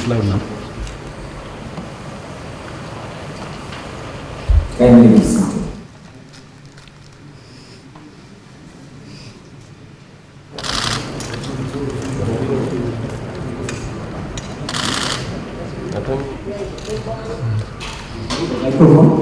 It's loud now. Kindly be seated. Microphone.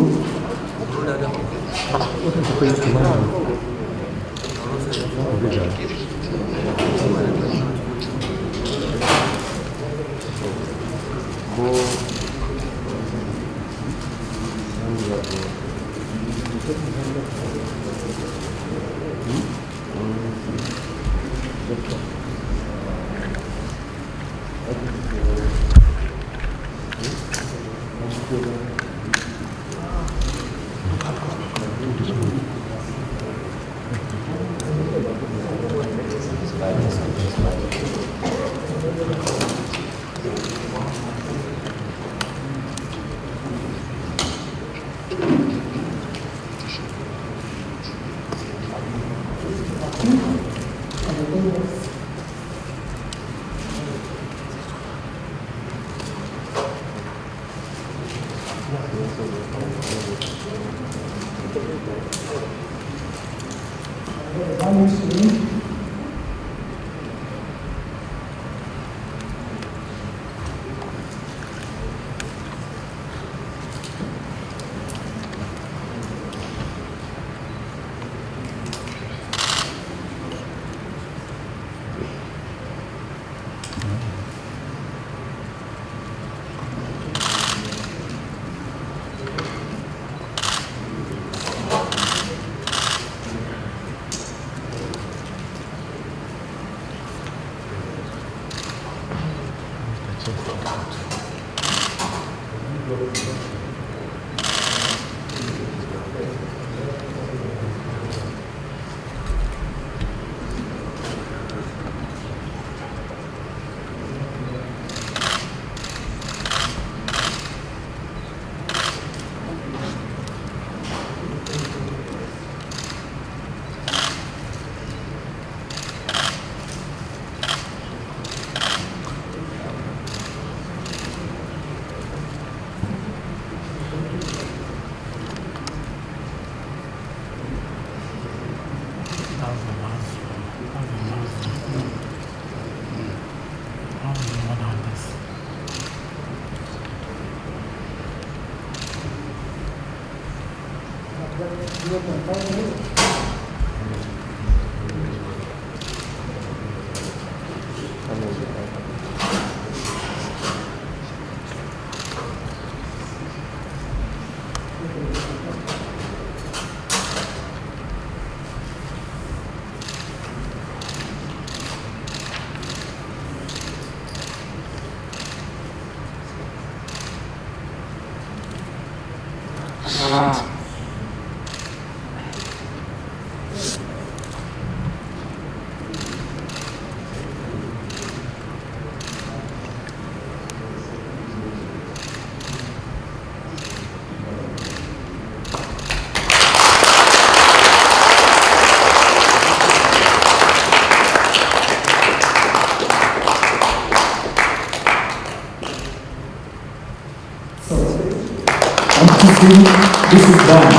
This is done.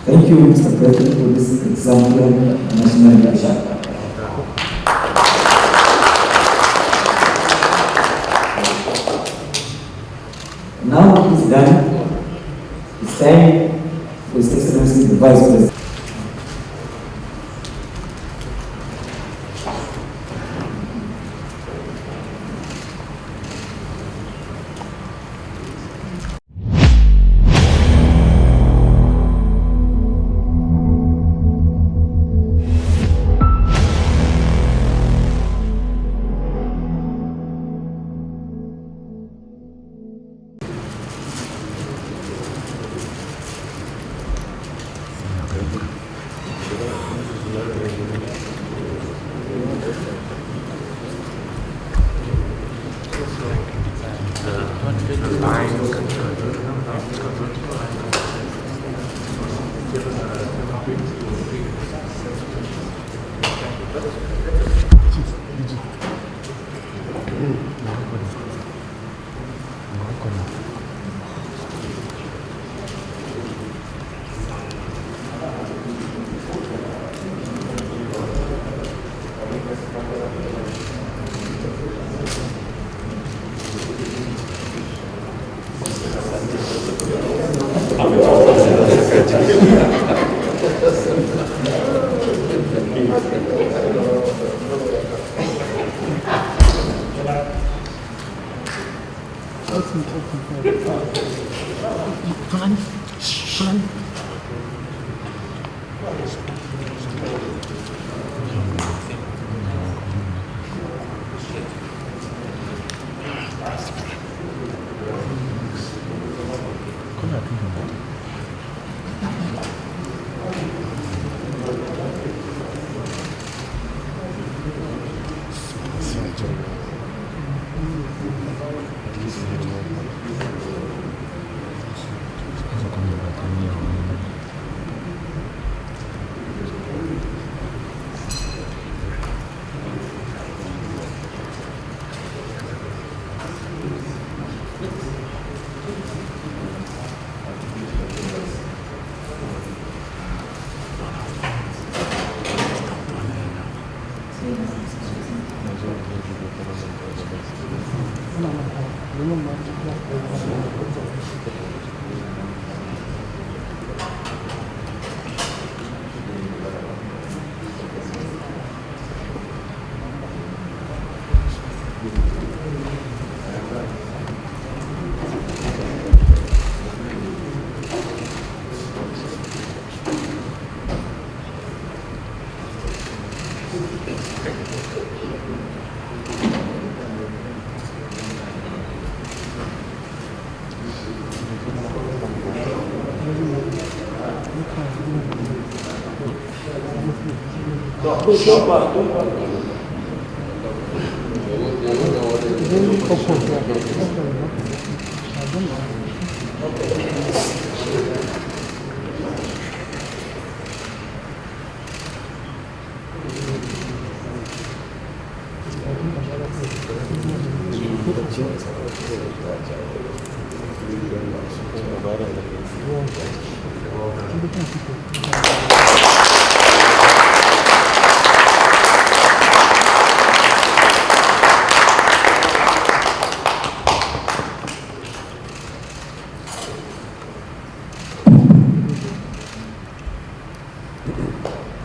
Thank you, Mr. President, for this exemplary national leadership. Now it is done. It's time for His Excellency the Vice President.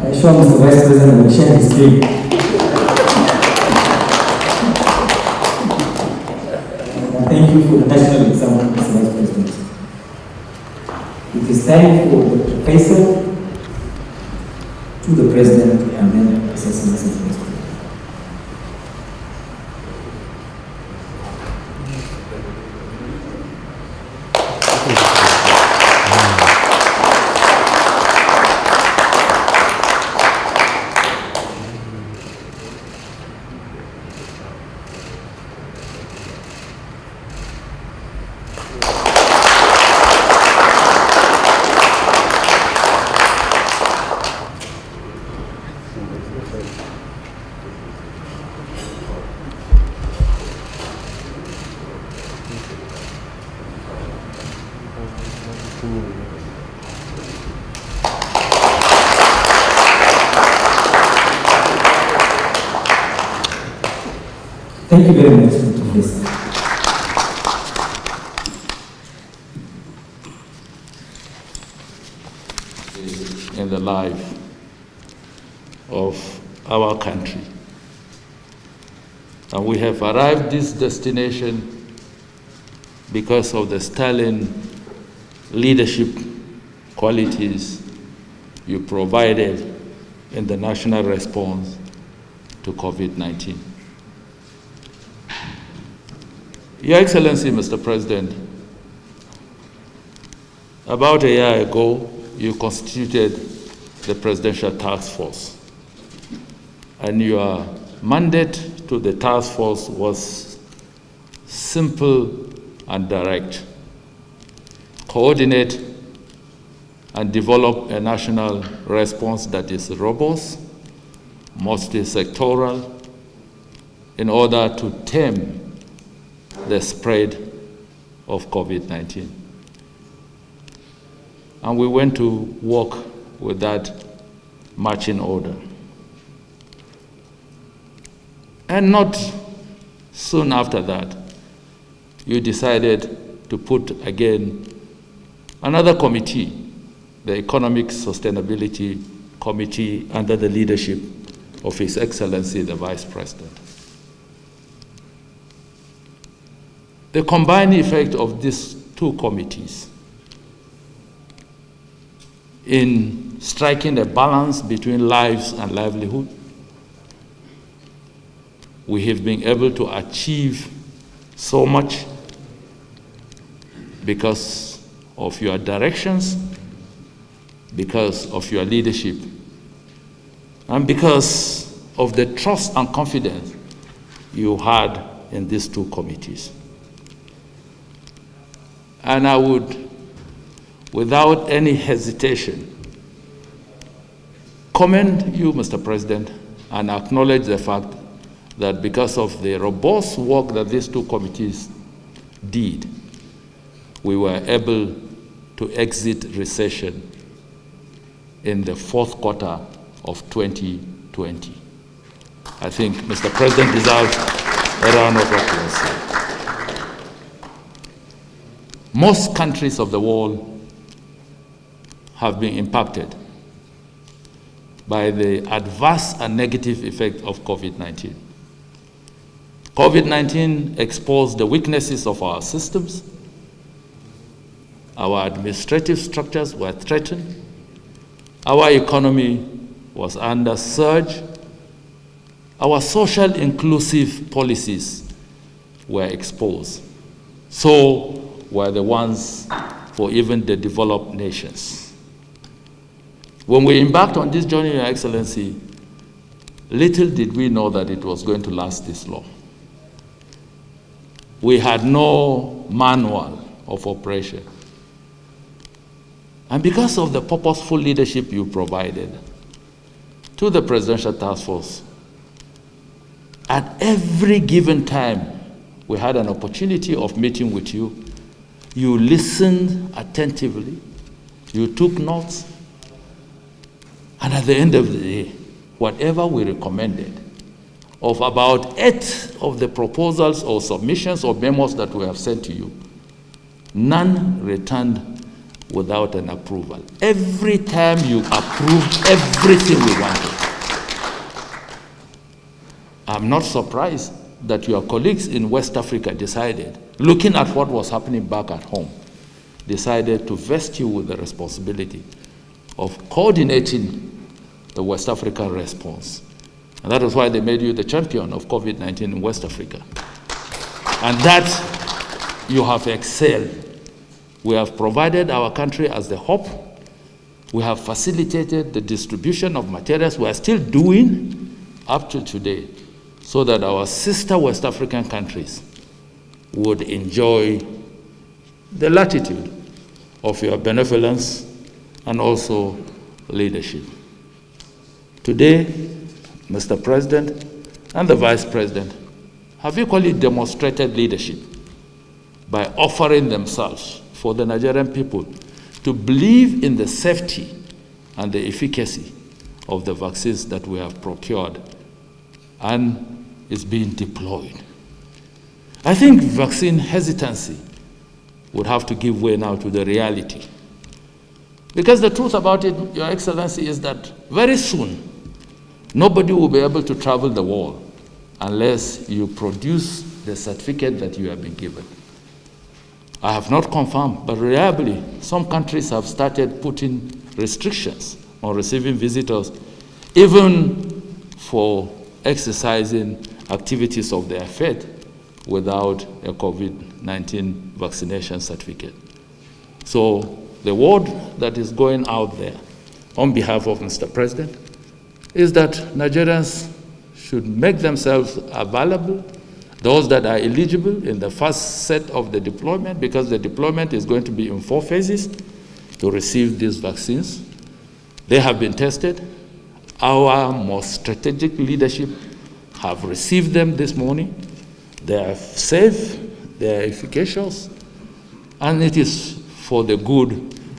I assure Mr. Vice President will share his screen. Thank you for the national exam, Mr. Vice President. It is time for the professor to the President and then Assistant Vice President. Thank you very much, Mr. President. In the life of our country. And we have arrived this destination because of the sterling leadership qualities you provided in the national response to COVID-19. Your Excellency, Mr. President, about a year ago, you constituted the Presidential Task Force, and your mandate to the task force was simple and direct: coordinate and develop a national response that is robust, multi-sectoral, in order to tame the spread of COVID-19. And we went to work with that marching order. And not soon after that, you decided to put again another committee, the Economic Sustainability Committee, under the leadership of His Excellency, the Vice President. The combined effect of these two committees in striking a balance between lives and livelihood, we have been able to achieve so much because of your directions, because of your leadership, and because of the trust and confidence you had in these two committees. And I would, without any hesitation, commend you, Mr. President, and acknowledge the fact that because of the robust work that these two committees did, we were able to exit recession in the fourth quarter of 2020. I think Mr. President deserves a round of applause. Most countries of the world have been impacted by the adverse and negative effect of COVID-19. COVID-19 exposed the weaknesses of our systems. Our administrative structures were threatened. Our economy was under surge. Our social inclusive policies were exposed. So were the ones for even the developed nations. When we embarked on this journey, Your Excellency, little did we know that it was going to last this long. We had no manual of operation. And because of the purposeful leadership you provided to the Presidential Task Force, at every given time we had an opportunity of meeting with you, you listened attentively, you took notes, and at the end of the day, whatever we recommended, of about 8 of the proposals or submissions or memos that we have sent to you, none returned without an approval. Every time you approved everything we wanted. I'm not surprised that your colleagues in West Africa decided, looking at what was happening back at home, decided to vest you with the responsibility of coordinating the West African response. And that is why they made you the champion of COVID-19 in West Africa. And that you have excelled. We have provided our country as the hub. We have facilitated the distribution of materials. We are still doing up to today, so that our sister West African countries would enjoy the latitude of your benevolence and also leadership. Today, Mr. President and the Vice President have equally demonstrated leadership by offering themselves for the Nigerian people to believe in the safety and the efficacy of the vaccines that we have procured and is being deployed. I think vaccine hesitancy would have to give way now to the reality. Because the truth about it, Your Excellency, is that very soon, nobody will be able to travel the world unless you produce the certificate that you have been given. I have not confirmed, but reliably, some countries have started putting restrictions on receiving visitors, even for exercising activities of their faith without a COVID-19 vaccination certificate. So the word that is going out there on behalf of Mr. President is that Nigerians should make themselves available, those that are eligible in the first set of the deployment, because the deployment is going to be in 4 phases to receive these vaccines. They have been tested. Our most strategic leadership have received them this morning. They are safe, they are efficacious, and it is for the good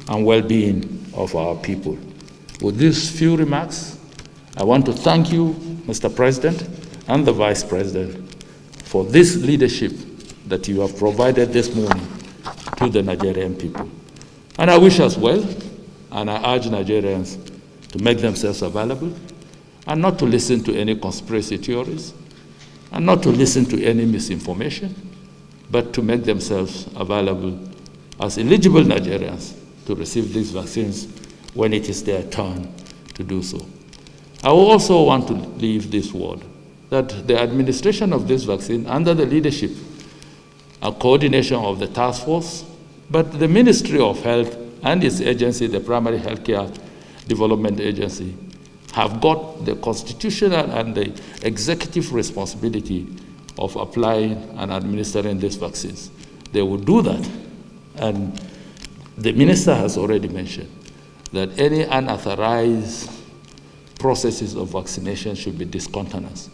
and well-being of our people. With these few remarks, I want to thank you, Mr. President, and the Vice President for this leadership that you have provided this morning to the Nigerian people. And I wish us well, and I urge Nigerians to make themselves available and not to listen to any conspiracy theories and not to listen to any misinformation, but to make themselves available as eligible Nigerians to receive these vaccines when it is their turn to do so. I also want to leave this word that the administration of this vaccine under the leadership and coordination of the task force, but the Ministry of Health and its agency, the Primary Healthcare Development Agency, have got the constitutional and the executive responsibility of applying and administering these vaccines. They will do that. And the minister has already mentioned that any unauthorized processes of vaccination should be discountenanced.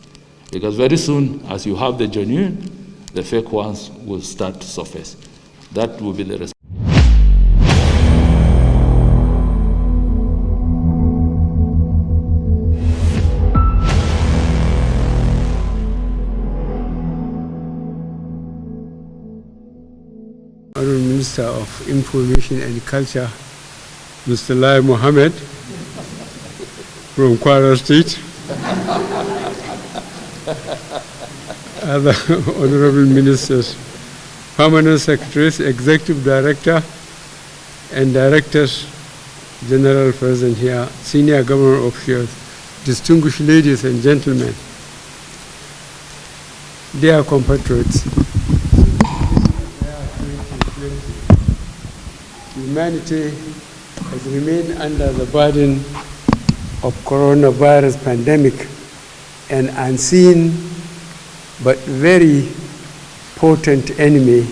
Because very soon, as you have the genuine, the fake ones will start to surface. That will be the response. Honorable Minister of Information and Culture, Mr. Lai Mohammed from Kwara State, other honorable ministers, permanent secretaries, executive director, and directors general present here, senior government officials, distinguished ladies and gentlemen, dear compatriots, humanity has remained under the burden of coronavirus pandemic, an unseen but very potent enemy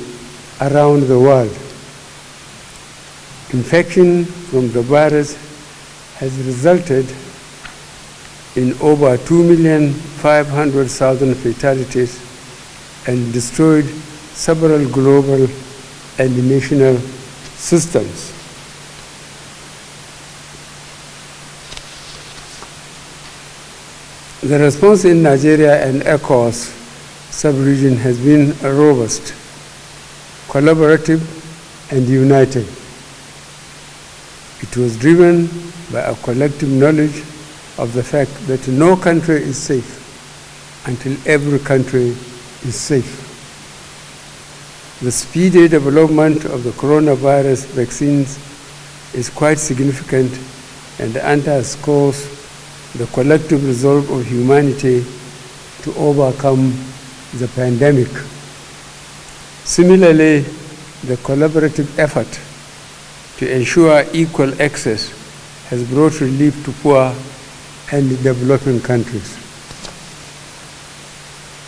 around the world. Infection from the virus has resulted in over 2,500,000 fatalities and destroyed several global and national systems. The response in Nigeria and ECOWAS sub-region has been robust, collaborative, and united. It was driven by a collective knowledge of the fact that no country is safe until every country is safe. The speedy development of the coronavirus vaccines is quite significant and underscores the collective resolve of humanity to overcome the pandemic. Similarly, the collaborative effort to ensure equal access has brought relief to poor and developing countries.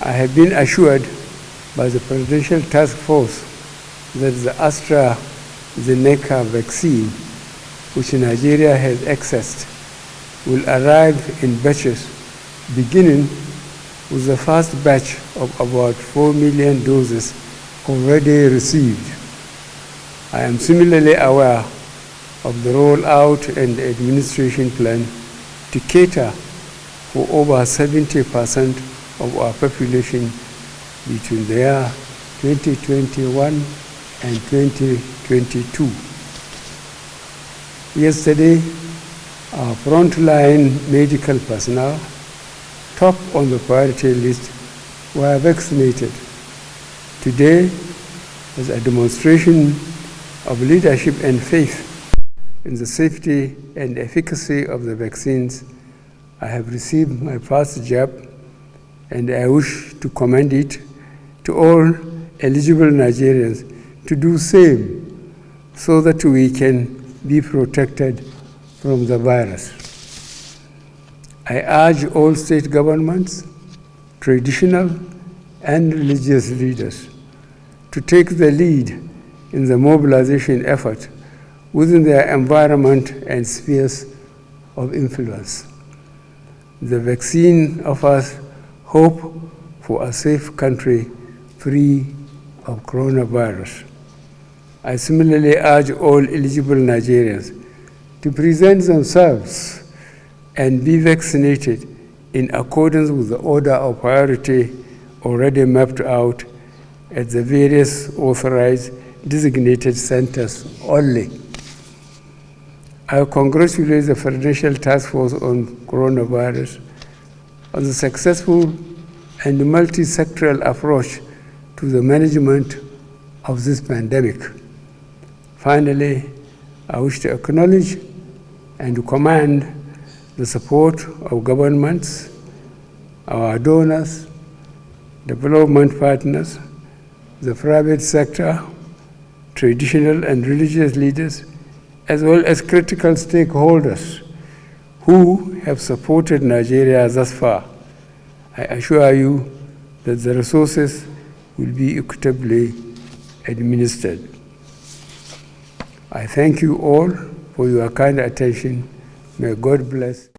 I have been assured by the Presidential Task Force that the AstraZeneca vaccine, which Nigeria has accessed, will arrive in batches, beginning with the first batch of about 4 million doses already received. I am similarly aware of the rollout and administration plan to cater for over 70% of our population between the year 2021 and 2022. Yesterday, our frontline medical personnel, top on the priority list, were vaccinated. Today, as a demonstration of leadership and faith in the safety and efficacy of the vaccines, I have received my first jab, and I wish to commend it to all eligible Nigerians to do same so that we can be protected from the virus. I urge all state governments, traditional and religious leaders to take the lead in the mobilization effort within their environment and spheres of influence. The vaccine offers hope for a safe country free of coronavirus. I similarly urge all eligible Nigerians to present themselves and be vaccinated in accordance with the order of priority already mapped out at the various authorized designated centers only. I congratulate the Presidential Task Force on Coronavirus on the successful and multi-sectoral approach to the management of this pandemic. Finally, I wish to acknowledge and commend the support of governments, our donors, development partners, the private sector, traditional and religious leaders, as well as critical stakeholders who have supported Nigeria thus far. I assure you that the resources will be equitably administered. I thank you all for your kind attention. May God bless.